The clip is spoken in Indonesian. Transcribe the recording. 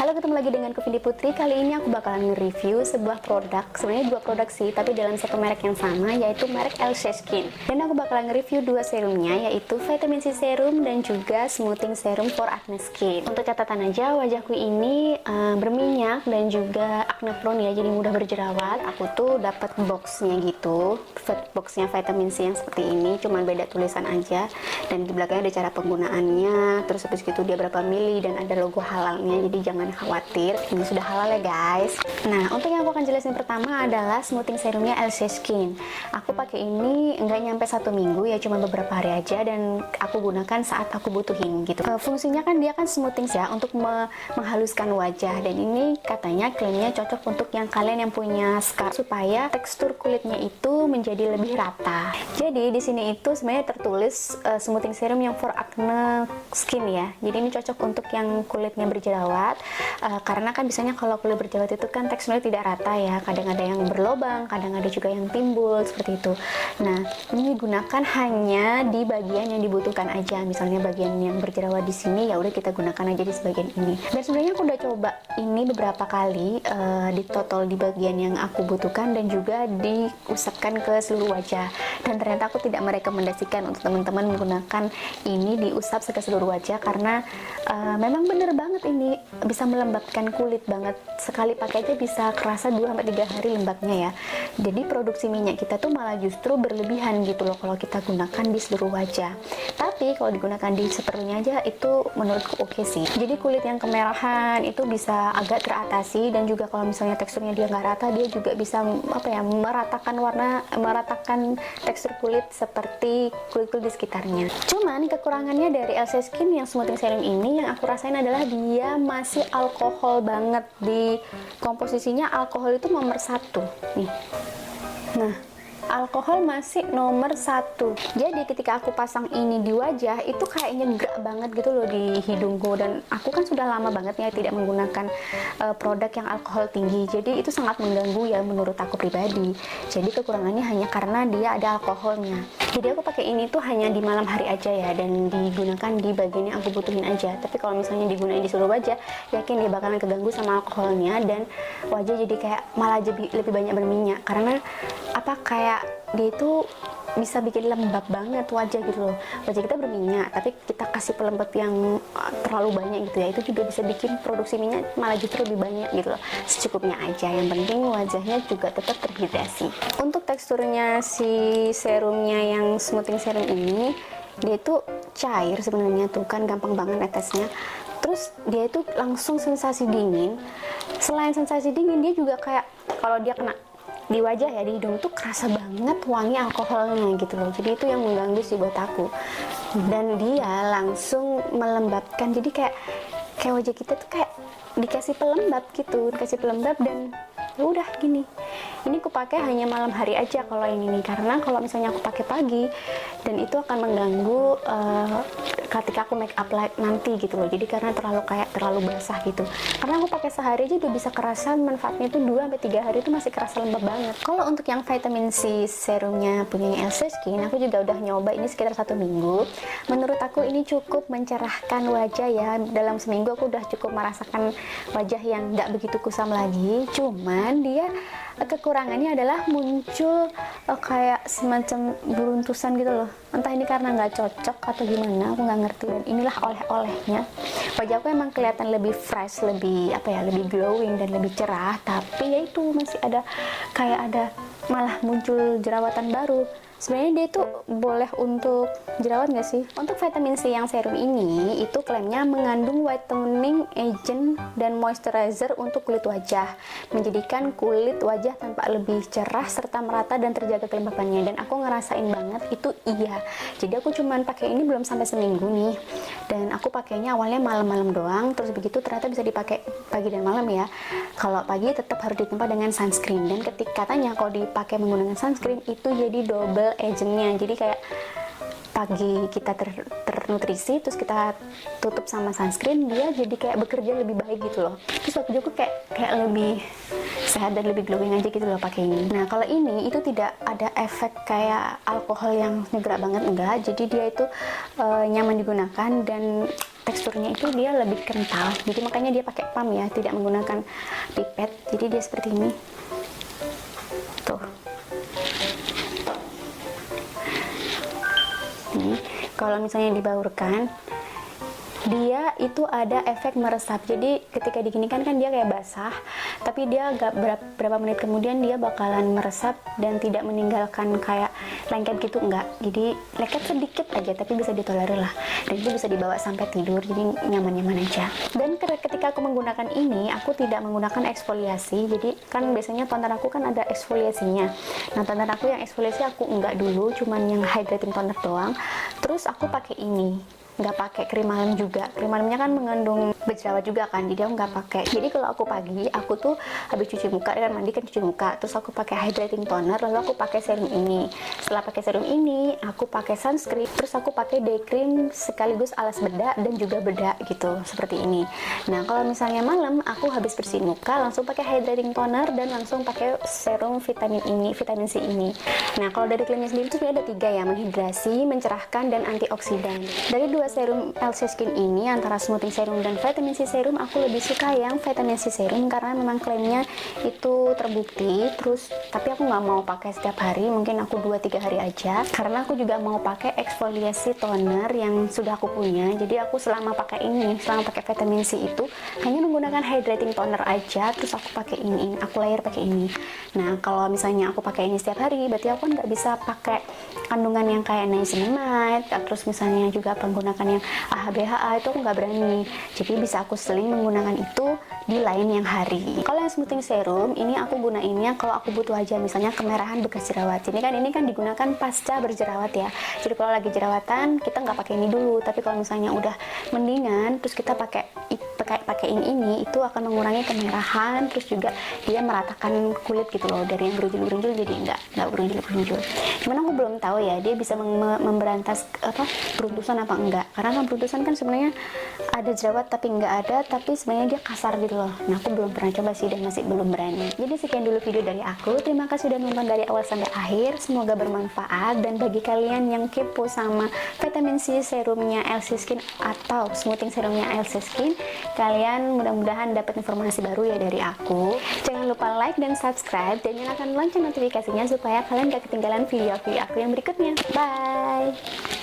Halo, ketemu lagi dengan Vindi Putri. Kali ini aku bakalan nge-review sebuah produk. Sebenarnya dua produk sih, tapi dalam satu merek yang sama, yaitu merek LC Skin. Dan aku bakalan nge-review dua serumnya, yaitu Vitamin C Serum dan juga Smoothing Serum for Acne Skin. Untuk catatan aja, wajahku ini berminyak dan juga acne prone ya, jadi mudah berjerawat. Aku tuh dapat boxnya gitu, boxnya Vitamin C yang seperti ini, cuman beda tulisan aja. Dan di belakangnya ada cara penggunaannya, terus habis gitu dia berapa mili dan ada logo halalnya, jadi jangan khawatir, ini sudah halal ya guys. Nah, untuk yang aku akan jelasin pertama adalah smoothing serumnya LC Skin. Aku pakai ini nggak nyampe 1 minggu ya, cuma beberapa hari aja, dan aku gunakan saat aku butuhin gitu. Fungsinya kan dia kan smoothing ya, untuk menghaluskan wajah, dan ini katanya klaimnya cocok untuk yang kalian yang punya scar, supaya tekstur kulitnya itu menjadi lebih rata. Jadi di sini itu sebenarnya tertulis smoothing serum yang for acne skin ya. Jadi ini cocok untuk yang kulitnya berjerawat. Karena kan biasanya kalau kulit berjerawat itu kan teksturnya tidak rata ya, kadang ada yang berlobang, kadang ada juga yang timbul seperti itu. Nah, ini digunakan hanya di bagian yang dibutuhkan aja. Misalnya bagian yang berjerawat di sini, ya udah kita gunakan aja di sebagian ini. Dan sebenarnya aku udah coba ini beberapa kali, di total di bagian yang aku butuhkan dan juga diusapkan ke seluruh wajah. Dan ternyata aku tidak merekomendasikan untuk teman-teman menggunakan ini diusap ke seluruh wajah, karena memang bener banget ini bisa melembabkan kulit banget. Sekali pakai aja bisa kerasa 2-3 hari lembabnya ya. Jadi produksi minyak kita tuh malah justru berlebihan gitu loh kalau kita gunakan di seluruh wajah. Tapi kalau digunakan di seperlunya aja itu menurutku oke sih. Jadi kulit yang kemerahan itu bisa agak teratasi, dan juga kalau misalnya teksturnya dia nggak rata, dia juga bisa meratakan warna, meratakan tekstur kulit seperti kulit-kulit di sekitarnya. Cuman kekurangannya dari LC Skin yang smoothing serum ini yang aku rasain adalah dia masih alkohol banget. Di komposisinya alkohol itu nomor 1 nih. Nah, alkohol masih nomor 1. Jadi ketika aku pasang ini di wajah itu kayak nyegak banget gitu loh di hidungku, dan aku kan sudah lama banget ya tidak menggunakan produk yang alkohol tinggi. Jadi itu sangat mengganggu ya menurut aku pribadi. Jadi kekurangannya hanya karena dia ada alkoholnya. Jadi aku pakai ini tuh hanya di malam hari aja ya, dan digunakan di bagian yang aku butuhin aja. Tapi kalau misalnya digunain di seluruh wajah, yakin dia bakalan keganggu sama alkoholnya, dan wajah jadi kayak malah lebih banyak berminyak. Karena kayak dia itu bisa bikin lembab banget wajah gitu loh. Wajah kita berminyak, tapi kita kasih pelembab yang terlalu banyak gitu ya, itu juga bisa bikin produksi minyak malah justru lebih banyak gitu loh. Secukupnya aja, yang penting wajahnya juga tetap terhidrasi. Untuk teksturnya si serumnya yang smoothing serum ini, dia itu cair sebenarnya, tuh kan gampang banget netesnya. Terus dia itu langsung sensasi dingin. Selain sensasi dingin, dia juga kayak kalau dia kena di wajah ya, di hidung tuh kerasa banget wangi alkoholnya gitu loh. Jadi itu yang mengganggu sih buat aku. Dan dia langsung melembabkan, jadi kayak wajah kita tuh kayak dikasih pelembab gitu, dikasih pelembab, dan udah gini. Ini aku pakai hanya malam hari aja kalau ini nih, karena kalau misalnya aku pakai pagi, dan itu akan mengganggu ketika aku make up nanti gitu loh. Jadi karena terlalu basah gitu. Karena aku pakai sehari aja udah bisa kerasa manfaatnya itu 2-3 hari itu masih kerasa lembab banget. Kalau untuk yang vitamin C serumnya punya LC Skin, aku juga udah nyoba ini sekitar 1 minggu. Menurut aku ini cukup mencerahkan wajah ya. Dalam seminggu aku udah cukup merasakan wajah yang nggak begitu kusam lagi. Cuman dia kekurangannya adalah muncul kayak semacam beruntusan gitu loh. Entah ini karena nggak cocok atau gimana, aku nggak ngerti. Dan inilah oleh-olehnya. Wajahku emang kelihatan lebih fresh, lebih lebih glowing dan lebih cerah, tapi ya itu masih ada malah muncul jerawatan baru. Sebenarnya dia itu boleh untuk jerawat nggak sih? Untuk vitamin C yang serum ini, itu klaimnya mengandung whitening agent dan moisturizer untuk kulit wajah, menjadikan kulit wajah tampak lebih cerah serta merata dan terjaga kelembapannya. Dan aku ngerasain banget itu iya. Jadi aku cuman pakai ini belum sampai seminggu nih, dan aku pakainya awalnya malam-malam doang, terus begitu ternyata bisa dipakai pagi dan malam ya. Kalau pagi tetap harus ditempa dengan sunscreen, dan katanya kalau dipakai menggunakan sunscreen itu jadi double agentnya. Jadi kayak pagi kita ternutrisi, terus kita tutup sama sunscreen, dia jadi kayak bekerja lebih baik gitu loh. Terus waktu aku kayak lebih sehat dan lebih glowing aja gitu loh pakai ini. Nah kalau ini itu tidak ada efek kayak alkohol yang nyegerak banget, enggak. Jadi dia itu nyaman digunakan, dan teksturnya itu dia lebih kental, jadi makanya dia pakai pump ya, tidak menggunakan pipet. Jadi dia seperti ini tuh. Nih, kalau misalnya dibaurkan, dia itu ada efek meresap. Jadi ketika diginikan kan dia kayak basah, tapi dia agak berapa menit kemudian dia bakalan meresap dan tidak meninggalkan kayak lengket gitu, enggak. Jadi lengket sedikit aja tapi bisa ditolerir lah, dan itu bisa dibawa sampai tidur, jadi nyaman-nyaman aja. Dan ketika aku menggunakan ini, aku tidak menggunakan eksfoliasi. Jadi kan biasanya toner aku kan ada eksfoliasinya. Nah, toner aku yang eksfoliasi aku enggak dulu, cuman yang hydrating toner doang. Terus aku pakai ini, nggak pakai krim malam juga. Krim malamnya kan mengandung berjerawat juga kan, jadi aku nggak pakai. Jadi kalau aku pagi, aku tuh habis cuci muka kan, mandi kan cuci muka, terus aku pakai hydrating toner, lalu aku pakai serum ini. Setelah pakai serum ini, aku pakai sunscreen, terus aku pakai day cream sekaligus alas bedak dan juga bedak gitu, seperti ini. Nah, kalau misalnya malam aku habis bersihin muka, langsung pakai hydrating toner dan langsung pakai serum vitamin ini, vitamin C ini. Nah, kalau dari klaimnya sendiri tuh sebenarnya ada 3 ya, menghidrasi, mencerahkan, dan antioksidan. Dari 2 serum LC Skin ini, antara smoothing serum dan vitamin C serum, aku lebih suka yang vitamin C serum karena memang klaimnya itu terbukti. Terus tapi aku nggak mau pakai setiap hari, mungkin aku 2-3 hari aja, karena aku juga mau pakai eksfoliasi toner yang sudah aku punya. Jadi aku selama pakai ini, selama pakai vitamin C itu hanya menggunakan hydrating toner aja, terus aku pakai ini, aku layer pakai ini. Nah, kalau misalnya aku pakai ini setiap hari, berarti aku kan nggak bisa pakai kandungan yang kayak niacinamide, terus misalnya juga menggunakan yang AHA/BHA, itu aku nggak berani. Jadi bisa aku seling menggunakan itu di lain yang hari. Kalau yang smoothing serum ini aku gunainnya kalau aku butuh aja, misalnya kemerahan bekas jerawat. Ini kan digunakan pasca berjerawat ya. Jadi kalau lagi jerawatan kita nggak pakai ini dulu, tapi kalau misalnya udah mendingan terus kita pakaiin ini, itu akan mengurangi kemerahan, terus juga dia meratakan kulit gitu loh, dari yang berunjul-berunjul jadi nggak berunjul-berunjul. Cuman aku belum tahu ya dia bisa memberantas beruntusan apa enggak, karena kan beruntusan kan sebenarnya ada jerawat tapi nggak ada, tapi sebenarnya dia kasar gitu loh. Nah, aku belum pernah coba sih dan masih belum berani. Jadi sekian dulu video dari aku, terima kasih sudah nonton dari awal sampai akhir, semoga bermanfaat. Dan bagi kalian yang kepo sama vitamin C serumnya LC Skin atau smoothing serumnya LC Skin, kalian mudah-mudahan dapat informasi baru ya dari aku. Jangan lupa like dan subscribe dan nyalakan lonceng notifikasinya supaya kalian gak ketinggalan video-video aku yang berikutnya. Bye!